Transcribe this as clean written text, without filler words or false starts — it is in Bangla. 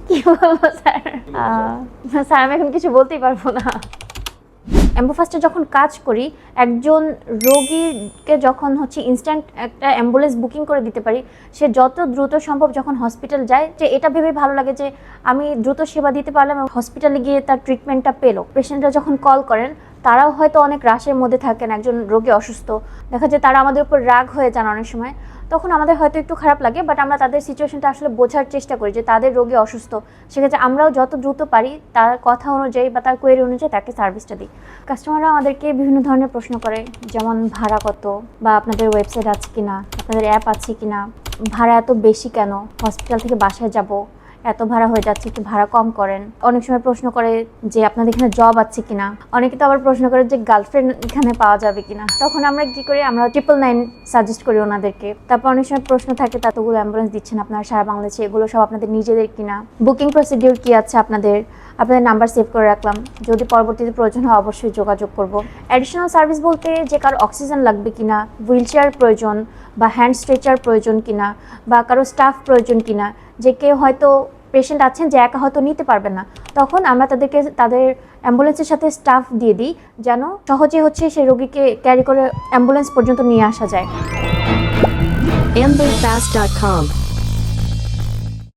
কি বলবো স্যার? স্যার আমি এখন কিছু বলতেই পারবো না। অ্যাম্বুফাস্টে যখন কাজ করি, একজন রোগীকে যখন ইনস্ট্যান্ট একটা অ্যাম্বুলেন্স বুকিং করে দিতে পারি, সে যত দ্রুত সম্ভব যখন হসপিটাল যায়, যে এটা ভেবে ভালো লাগে যে আমি দ্রুত সেবা দিতে পারলাম, হসপিটালে গিয়ে তার ট্রিটমেন্টটা পেলো। পেশেন্টরা যখন কল করেন, তারাও হয়তো অনেক রাশের মধ্যে থাকেন, একজন রোগী অসুস্থ, দেখা যায় তারা আমাদের উপর রাগ হয়ে যান অনেক সময়, তখন আমাদের হয়তো একটু খারাপ লাগে, বাট আমরা তাদের সিচুয়েশনটা আসলে বোঝার চেষ্টা করি যে তাদের রোগী অসুস্থ, সেক্ষেত্রে আমরাও যত দ্রুত পারি তার কথা অনুযায়ী বা তার কোয়েরি অনুযায়ী তাকে সার্ভিসটা দিই। কাস্টমাররা আমাদেরকে বিভিন্ন ধরনের প্রশ্ন করে, যেমন ভাড়া কত, বা আপনাদের ওয়েবসাইট আছে কিনা, আপনাদের অ্যাপ আছে কিনা, ভাড়া এত বেশি কেন, হসপিটাল থেকে বাসায় যাব এত ভাড়া হয়ে যাচ্ছে, একটু ভাড়া কম করেন। অনেক সময় প্রশ্ন করে যে আপনাদের এখানে জব আছে কিনা, অনেকে তো আবার প্রশ্ন করে যে গার্লফ্রেন্ড এখানে পাওয়া যাবে কিনা। তখন আমরা কি করি, আমরা 999 সাজেস্ট করি ওনাদেরকে। তারপর অনেক সময় প্রশ্ন থাকে কতগুলো অ্যাম্বুলেন্স দিচ্ছেন আপনারা সারা বাংলাদেশে, এগুলো সব আপনাদের নিজেদের কিনা, বুকিং প্রসিডিউর কি আছে আপনাদের নাম্বার সেভ করে রাখলাম, যদি পরবর্তীতে প্রয়োজন হয় অবশ্যই যোগাযোগ করব। অ্যাডিশনাল সার্ভিস বলতে যে কারো অক্সিজেন লাগবে কিনা, হুইল চেয়ার প্রয়োজন বা হ্যান্ড স্ট্রেচার প্রয়োজন কিনা, বা কারো স্টাফ প্রয়োজন কিনা, যে কেউ হয়তো পেশেন্ট আছেন যে একা হয়তো নিতে পারবেন না, তখন আমরা তাদেরকে তাদের অ্যাম্বুলেন্সের সাথে স্টাফ দিয়ে দিই, যেন সহজে সেই রোগীকে ক্যারি করে অ্যাম্বুলেন্স পর্যন্ত নিয়ে আসা যায়। ambulfast.com